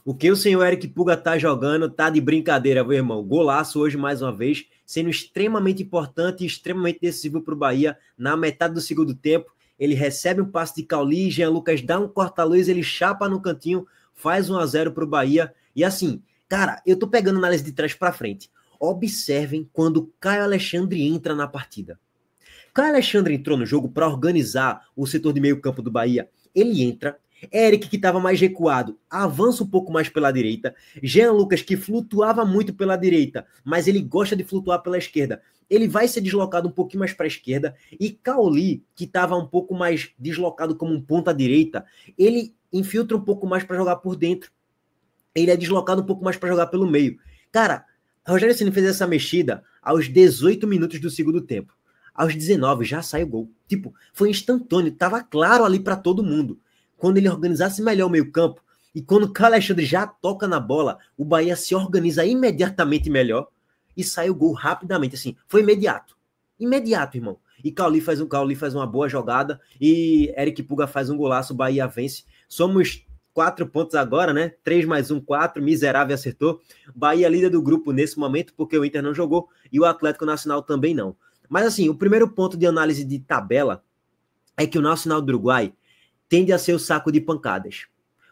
O que o senhor Eric Puga tá jogando tá de brincadeira, meu irmão. Golaço hoje mais uma vez, sendo extremamente importante e extremamente decisivo para o Bahia. Na metade do segundo tempo, ele recebe um passe de Cauli, Jean Lucas dá um corta-luz, ele chapa no cantinho, faz 1-0 para o Bahia. E assim, cara, eu tô pegando análise de trás para frente. Observem quando Caio Alexandre entra na partida. Caio Alexandre entrou no jogo para organizar o setor de meio campo do Bahia. Ele entra, Eric, que estava mais recuado, avança um pouco mais pela direita. Jean Lucas, que flutuava muito pela direita, mas ele gosta de flutuar pela esquerda. Ele vai ser deslocado um pouquinho mais para a esquerda. E Cauli, que estava um pouco mais deslocado como um ponta-direita, ele infiltra um pouco mais para jogar por dentro. Ele é deslocado um pouco mais para jogar pelo meio. Cara, Rogério Ceni fez essa mexida aos 18 minutos do segundo tempo. Aos 19 já sai o gol. Tipo, foi instantâneo, tava claro ali para todo mundo. Quando ele organizasse melhor o meio-campo e quando o Caio Alexandre já toca na bola, o Bahia se organiza imediatamente melhor e sai o gol rapidamente. Assim, foi imediato. Imediato, irmão. E Cauli faz uma boa jogada e Eric Puga faz um golaço, o Bahia vence. Somos 4 pontos agora, né? 3 mais 1, 4. Miserável acertou. Bahia líder do grupo nesse momento, porque o Inter não jogou e o Atlético Nacional também não. Mas assim, o primeiro ponto de análise de tabela é que o Nacional do Uruguai tende a ser o saco de pancadas.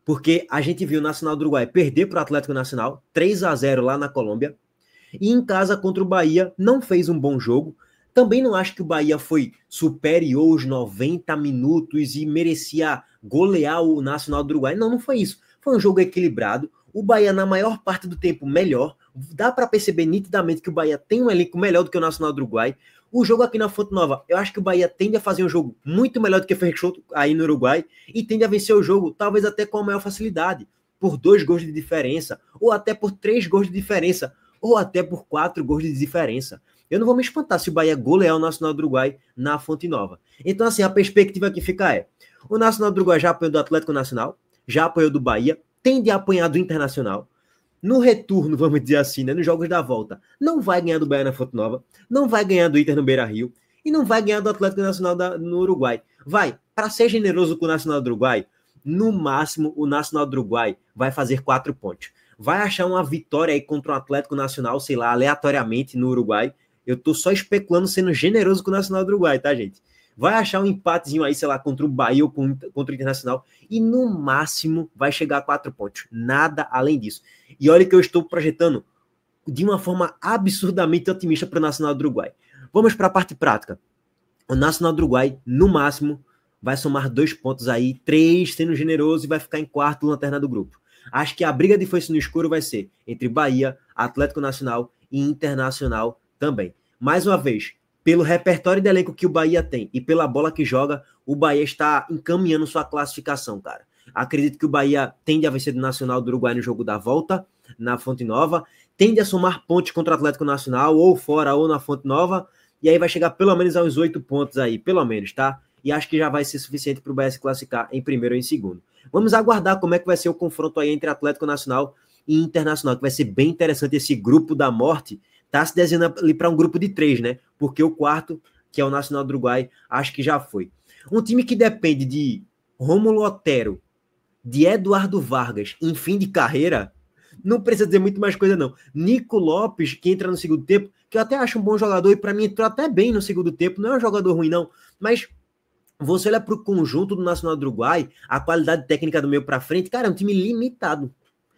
Porque a gente viu o Nacional do Uruguai perder para o Atlético Nacional, 3-0 lá na Colômbia, e em casa contra o Bahia não fez um bom jogo. Também não acho que o Bahia foi superior aos 90 minutos e merecia golear o Nacional do Uruguai. Não, não foi isso. Foi um jogo equilibrado. O Bahia, na maior parte do tempo, melhor. Dá para perceber nitidamente que o Bahia tem um elenco melhor do que o Nacional do Uruguai. O jogo aqui na Fonte Nova, eu acho que o Bahia tende a fazer um jogo muito melhor do que fechou aí no Uruguai e tende a vencer o jogo, talvez até com a maior facilidade, por 2 gols de diferença, ou até por 3 gols de diferença, ou até por 4 gols de diferença. Eu não vou me espantar se o Bahia golear o Nacional do Uruguai na Fonte Nova. Então, assim, a perspectiva que fica é: o Nacional do Uruguai já apanhou do Atlético Nacional, já apanhou do Bahia, tende a apanhar do Internacional. No retorno, vamos dizer assim, né, nos jogos da volta, não vai ganhar do Bahia na Fonte Nova, não vai ganhar do Inter no Beira-Rio e não vai ganhar do Atlético Nacional no Uruguai. Vai, para ser generoso com o Nacional do Uruguai, no máximo o Nacional do Uruguai vai fazer 4 pontos. Vai achar uma vitória aí contra o Atlético Nacional, sei lá, aleatoriamente no Uruguai. Eu tô só especulando, sendo generoso com o Nacional do Uruguai, tá, gente? Vai achar um empatezinho aí, sei lá, contra o Bahia ou contra o Internacional e no máximo vai chegar a 4 pontos. Nada além disso. E olha que eu estou projetando de uma forma absurdamente otimista para o Nacional do Uruguai. Vamos para a parte prática. O Nacional do Uruguai, no máximo, vai somar 2 pontos aí, 3 sendo generoso e vai ficar em quarto lanterna do grupo. Acho que a briga de foice no escuro vai ser entre Bahia, Atlético Nacional e Internacional também. Mais uma vez, pelo repertório de elenco que o Bahia tem e pela bola que joga, o Bahia está encaminhando sua classificação, cara. Acredito que o Bahia tende a vencer do Nacional do Uruguai no jogo da volta, na Fonte Nova, tende a somar pontos contra o Atlético Nacional, ou fora ou na Fonte Nova, e aí vai chegar pelo menos a uns 8 pontos aí, pelo menos, tá? E acho que já vai ser suficiente para o Bahia se classificar em primeiro ou em segundo. Vamos aguardar como é que vai ser o confronto aí entre Atlético Nacional e Internacional, que vai ser bem interessante esse grupo da morte. Tá se desenhando ali para um grupo de 3, né? Porque o quarto, que é o Nacional do Uruguai, acho que já foi. Um time que depende de Rômulo Otero, de Eduardo Vargas em fim de carreira, não precisa dizer muito mais coisa, não. Nico Lopes, que entra no segundo tempo, que eu até acho um bom jogador, e para mim entrou até bem no segundo tempo, não é um jogador ruim, não, mas você olha para o conjunto do Nacional do Uruguai, a qualidade técnica do meio para frente, cara, é um time limitado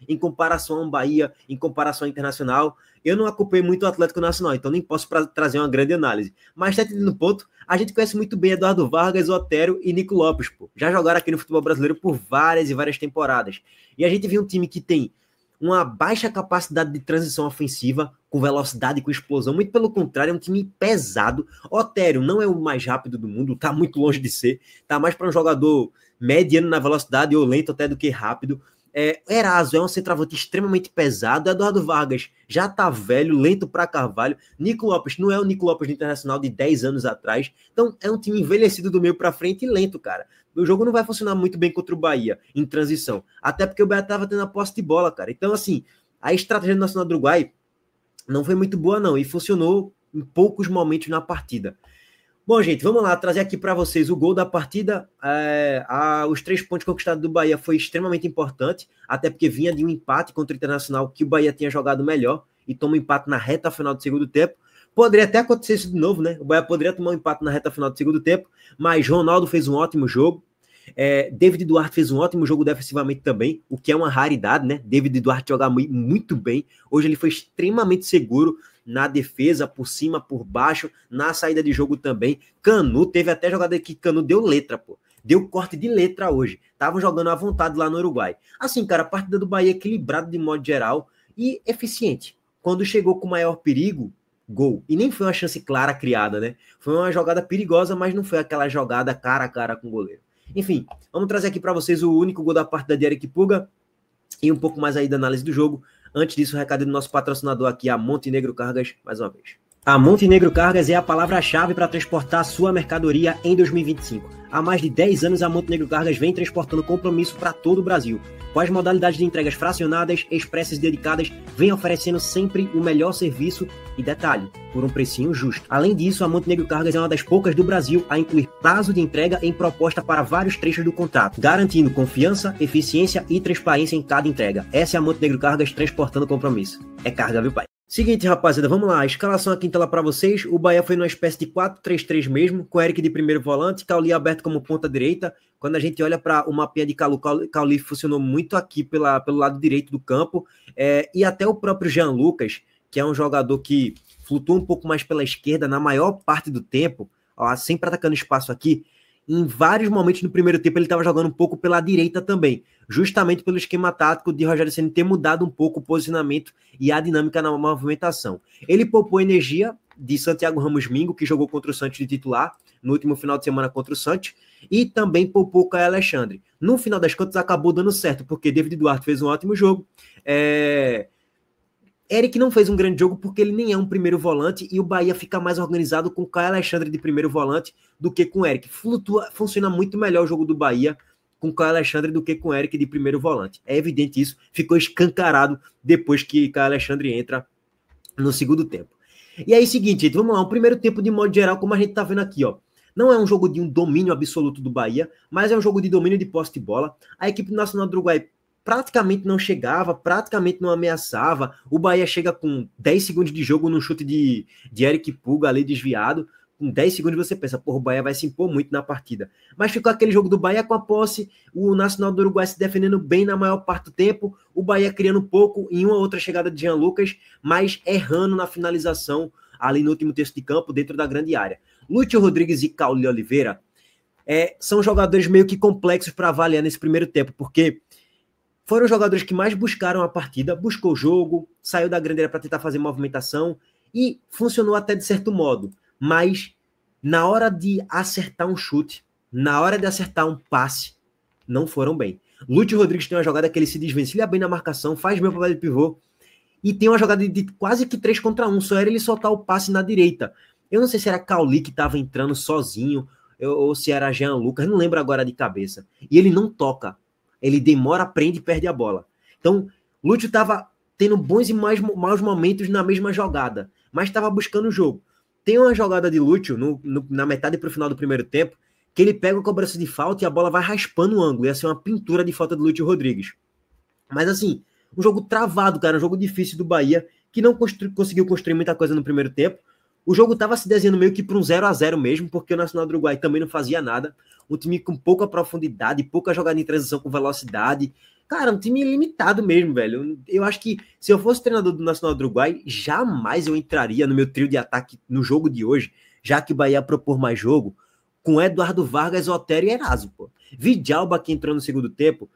em comparação ao Bahia, em comparação ao Internacional. Eu não acompanhei muito o Atlético Nacional, então nem posso trazer uma grande análise. Mas tá entendendo o ponto? A gente conhece muito bem Eduardo Vargas, Otero e Nico Lopes, pô. Já jogaram aqui no futebol brasileiro por várias e várias temporadas. E a gente viu um time que tem uma baixa capacidade de transição ofensiva, com velocidade, com explosão. Muito pelo contrário, é um time pesado. Otero não é o mais rápido do mundo, tá muito longe de ser. Tá mais para um jogador mediano na velocidade ou lento até do que rápido. Eraso é um centroavante extremamente pesado. Eduardo Vargas já tá velho, lento para Carvalho. Nico Lopes não é o Nico Lopes do Internacional de 10 anos atrás. Então é um time envelhecido do meio para frente e lento, cara. O jogo não vai funcionar muito bem contra o Bahia em transição. Até porque o Bahia tava tendo a posse de bola, cara. Então, assim, a estratégia do Nacional do Uruguai não foi muito boa, não. E funcionou em poucos momentos na partida. Bom, gente, vamos lá, trazer aqui para vocês o gol da partida. Os 3 pontos conquistados do Bahia foi extremamente importante, até porque vinha de um empate contra o Internacional, que o Bahia tinha jogado melhor, e toma um empate na reta final do segundo tempo. Poderia até acontecer isso de novo, né? O Bahia poderia tomar um empate na reta final do segundo tempo, mas Ronaldo fez um ótimo jogo. David Duarte fez um ótimo jogo defensivamente também, o que é uma raridade, né? David Duarte joga muito bem. Hoje ele foi extremamente seguro na defesa, por cima, por baixo, na saída de jogo também. Canu, teve até jogada que Canu deu letra, pô. Deu corte de letra hoje. Tava jogando à vontade lá no Uruguai. Assim, cara, a partida do Bahia equilibrada de modo geral e eficiente. Quando chegou com maior perigo, gol. E nem foi uma chance clara criada, né? Foi uma jogada perigosa, mas não foi aquela jogada cara a cara com o goleiro. Enfim, vamos trazer aqui para vocês o único gol da partida de Eric Puga e um pouco mais aí da análise do jogo. Antes disso, o recado do nosso patrocinador aqui, a Montenegro Cargas, mais uma vez. A Montenegro Cargas é a palavra-chave para transportar a sua mercadoria em 2025. Há mais de 10 anos, a Montenegro Cargas vem transportando compromisso para todo o Brasil. Com as modalidades de entregas fracionadas, expressas e dedicadas, vem oferecendo sempre o melhor serviço e detalhe, por um precinho justo. Além disso, a Montenegro Cargas é uma das poucas do Brasil a incluir prazo de entrega em proposta para vários trechos do contrato, garantindo confiança, eficiência e transparência em cada entrega. Essa é a Montenegro Cargas transportando compromisso. É carga, viu, pai? Seguinte, rapaziada, vamos lá. A escalação aqui em tela para vocês. O Bahia foi numa espécie de 4-3-3 mesmo, com Eric de primeiro volante, Cauli aberto como ponta direita. Quando a gente olha para o mapinha de Cauli funcionou muito aqui pelo lado direito do campo. E até o próprio Jean Lucas, que é um jogador que flutua um pouco mais pela esquerda na maior parte do tempo, ó, sempre atacando espaço aqui. Em vários momentos no primeiro tempo ele estava jogando um pouco pela direita também, justamente pelo esquema tático de Rogério Ceni ter mudado um pouco o posicionamento e a dinâmica na movimentação. Ele poupou energia de Santiago Ramos Mingo, que jogou contra o Santos de titular no último final de semana contra o Santos, e também poupou o Caio Alexandre. No final das contas acabou dando certo, porque David Duarte fez um ótimo jogo, Eric não fez um grande jogo porque ele nem é um primeiro volante e o Bahia fica mais organizado com o Caio Alexandre de primeiro volante do que com o Eric. Funciona muito melhor o jogo do Bahia com o Caio Alexandre do que com o Eric de primeiro volante. É evidente isso, ficou escancarado depois que Caio Alexandre entra no segundo tempo. E aí, seguinte, gente, vamos lá, o primeiro tempo de modo geral, como a gente tá vendo aqui, ó. Não é um jogo de um domínio absoluto do Bahia, mas é um jogo de domínio de posse de bola. A equipe nacional do Uruguai praticamente não chegava, praticamente não ameaçava. O Bahia chega com 10 segundos de jogo no chute de Eric Puga ali desviado. Com 10 segundos você pensa, porra, o Bahia vai se impor muito na partida. Mas ficou aquele jogo do Bahia com a posse, o Nacional do Uruguai se defendendo bem na maior parte do tempo, o Bahia criando um pouco em uma outra chegada de Jean Lucas, mas errando na finalização ali no último terço de campo, dentro da grande área. Lúcio Rodrigues e Cauli Oliveira são jogadores meio que complexos para avaliar nesse primeiro tempo, porque foram os jogadores que mais buscaram a partida, buscou o jogo, saiu da grande área para tentar fazer movimentação e funcionou até de certo modo. Mas na hora de acertar um chute, na hora de acertar um passe, não foram bem. Lúcio Rodrigues tem uma jogada que ele se desvencilha bem na marcação, faz bem o papel de pivô e tem uma jogada de quase que 3 contra 1, só era ele soltar o passe na direita. Eu não sei se era Cauli que estava entrando sozinho ou se era Jean Lucas, não lembro agora de cabeça. E ele não toca. Ele demora, prende e perde a bola. Então, Lúcio estava tendo bons e maus momentos na mesma jogada, mas estava buscando o jogo. Tem uma jogada de Lúcio na metade para o final do primeiro tempo, que ele pega a cobrança de falta e a bola vai raspando o ângulo. Ia ser uma pintura de falta do Lúcio Rodrigues. Mas assim, um jogo travado, cara, um jogo difícil do Bahia, que não conseguiu construir muita coisa no primeiro tempo. O jogo estava se desenhando meio que para um 0-0 mesmo, porque o Nacional do Uruguai também não fazia nada. Um time com pouca profundidade, pouca jogada em transição com velocidade. Cara, um time limitado mesmo, velho. Eu acho que se eu fosse treinador do Nacional do Uruguai, jamais eu entraria no meu trio de ataque no jogo de hoje, já que o Bahia ia propor mais jogo, com Eduardo Vargas, Otério e Eraso, pô. Vidalba, que entrou no segundo tempo,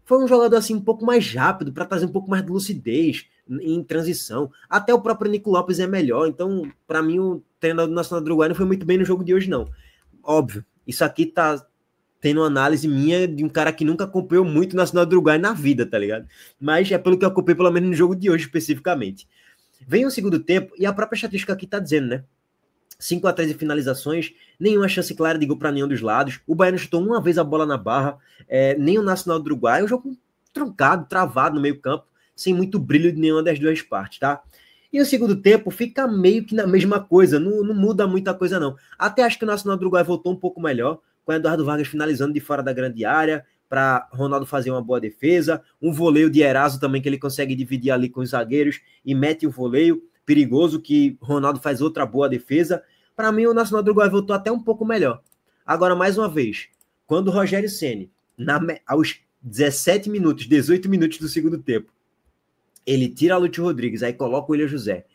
foi um jogador assim um pouco mais rápido, para trazer um pouco mais de lucidez em transição. Até o próprio Nico Lopes é melhor, então, para mim, o treinador do Nacional do Uruguai não foi muito bem no jogo de hoje, não. Óbvio, isso aqui tá tendo uma análise minha de um cara que nunca acompanhou muito o Nacional do Uruguai na vida, tá ligado? Mas é pelo que eu acompanhei, pelo menos no jogo de hoje, especificamente. Vem o segundo tempo, e a própria estatística aqui tá dizendo, né? 5-3 em finalizações, nenhuma chance clara de gol para nenhum dos lados. O Bahia não chutou uma vez a bola na barra, nem o Nacional do Uruguai. Um jogo truncado, travado no meio campo, sem muito brilho de nenhuma das duas partes, tá? E o segundo tempo fica meio que na mesma coisa, não muda muita coisa não. Até acho que o Nacional do Uruguai voltou um pouco melhor, com o Eduardo Vargas finalizando de fora da grande área, para Ronaldo fazer uma boa defesa, um voleio de Eraso também que ele consegue dividir ali com os zagueiros e mete o voleio perigoso que Ronaldo faz outra boa defesa. Para mim o Nacional do Uruguai voltou até um pouco melhor. Agora, mais uma vez, quando o Rogério Ceni, aos 17 minutos, 18 minutos do segundo tempo, ele tira Lúcio Rodrigues, aí coloca o William José,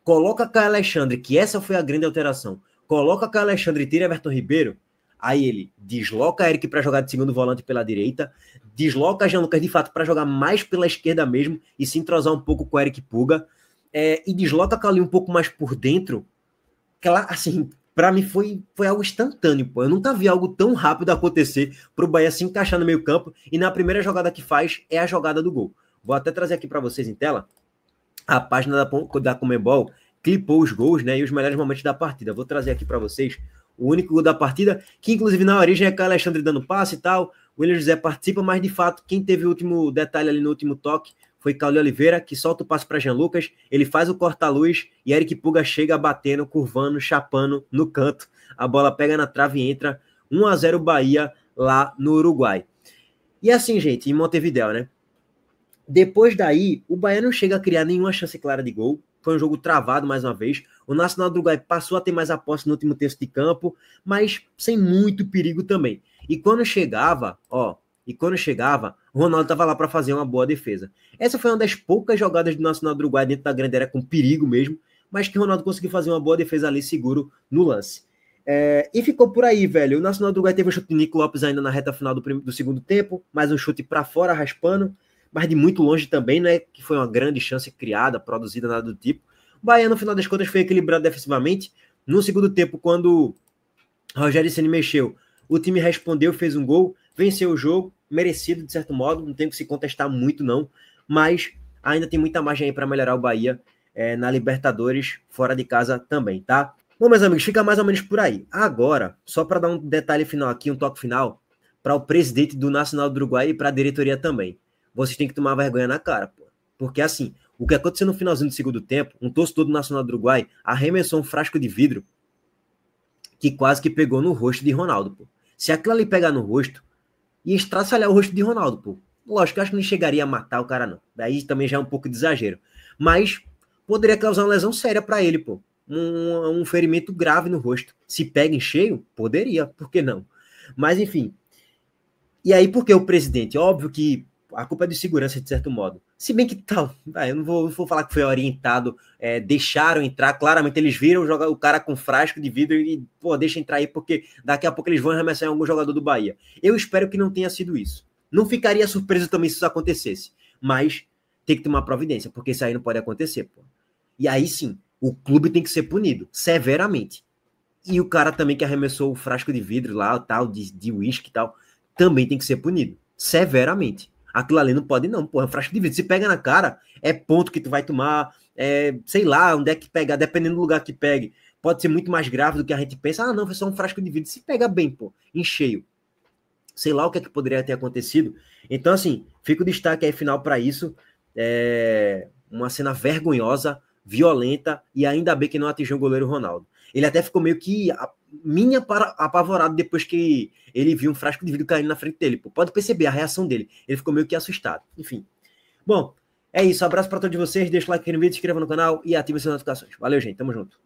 coloca Caio Alexandre, que essa foi a grande alteração, coloca Caio Alexandre e tira Everton Ribeiro, aí ele desloca Eric para jogar de segundo volante pela direita, desloca Jean Lucas de fato para jogar mais pela esquerda mesmo e se entrosar um pouco com o Eric Puga, e desloca Cauli um pouco mais por dentro, que ela, assim, para mim foi algo instantâneo, pô. Eu nunca vi algo tão rápido acontecer para o Bahia se encaixar no meio campo e na primeira jogada que faz é a jogada do gol. Vou até trazer aqui para vocês em tela a página da Conmebol, clipou os gols, né, e os melhores momentos da partida. Vou trazer aqui para vocês o único gol da partida, que inclusive na origem é Caio Alexandre dando passe e tal, o William José participa, mas de fato quem teve o último detalhe ali no último toque foi Cauli Oliveira, que solta o passe para Jean Lucas, ele faz o corta-luz e Eric Puga chega batendo, curvando, chapando no canto. A bola pega na trave e entra 1-0 Bahia lá no Uruguai. E assim, gente, em Montevidéu, né? Depois daí, o Bahia não chega a criar nenhuma chance clara de gol. Foi um jogo travado mais uma vez. O Nacional do Uruguai passou a ter mais a posse no último terço de campo, mas sem muito perigo também. E quando chegava, o Ronaldo estava lá para fazer uma boa defesa. Essa foi uma das poucas jogadas do Nacional do Uruguai dentro da grande área com perigo mesmo, mas que o Ronaldo conseguiu fazer uma boa defesa ali seguro no lance. E ficou por aí, velho. O Nacional do Uruguai teve um chute de Nico Lopes ainda na reta final do segundo tempo, mais um chute para fora, raspando, mas de muito longe também, não é que foi uma grande chance criada, produzida, nada do tipo. O Bahia, no final das contas, foi equilibrado defensivamente. No segundo tempo, quando Rogério Ceni mexeu, o time respondeu, fez um gol, venceu o jogo, merecido de certo modo, não tem que se contestar muito não, mas ainda tem muita margem aí para melhorar o Bahia na Libertadores, fora de casa também, tá? Bom, meus amigos, fica mais ou menos por aí. Agora, só para dar um detalhe final aqui, um toque final, para o presidente do Nacional do Uruguai e para a diretoria também. Vocês têm que tomar vergonha na cara, pô. Porque assim, o que aconteceu no finalzinho do segundo tempo, um torcedor do Nacional do Uruguai arremessou um frasco de vidro que quase que pegou no rosto de Ronaldo, pô. Se aquilo ali pegar no rosto, ia estraçalhar o rosto de Ronaldo, pô. Lógico, eu acho que não chegaria a matar o cara, não. Daí também já é um pouco de exagero. Mas poderia causar uma lesão séria para ele, pô. Um ferimento grave no rosto. Se pega em cheio, poderia, por que não? Mas, enfim. E aí, por que o presidente? Óbvio que a culpa é de segurança, de certo modo. Se bem que tal, eu não vou falar que foi orientado, deixaram entrar, claramente eles viram o cara com frasco de vidro e, pô, deixa entrar aí, porque daqui a pouco eles vão arremessar em algum jogador do Bahia. Eu espero que não tenha sido isso. Não ficaria surpreso também se isso acontecesse, mas tem que tomar providência, porque isso aí não pode acontecer, pô. E aí sim, o clube tem que ser punido, severamente. E o cara também que arremessou o frasco de vidro lá, tal, de uísque e tal, também tem que ser punido, severamente. Aquilo ali não pode não, pô, é um frasco de vidro. Se pega na cara, é ponto que tu vai tomar, sei lá, onde é que pegar, dependendo do lugar que pegue. Pode ser muito mais grave do que a gente pensa. Ah, não, foi só um frasco de vidro. Se pega bem, pô, em cheio. Sei lá o que é que poderia ter acontecido. Então, assim, fica o destaque aí final para isso. Uma cena vergonhosa, violenta, e ainda bem que não atingiu o goleiro Ronaldo. Ele até ficou meio que apavorado depois que ele viu um frasco de vidro caindo na frente dele. Pô, pode perceber a reação dele. Ele ficou meio que assustado. Enfim. Bom, é isso. Abraço para todos vocês. Deixa o like aqui no vídeo, se inscreva no canal e ative as notificações. Valeu, gente. Tamo junto.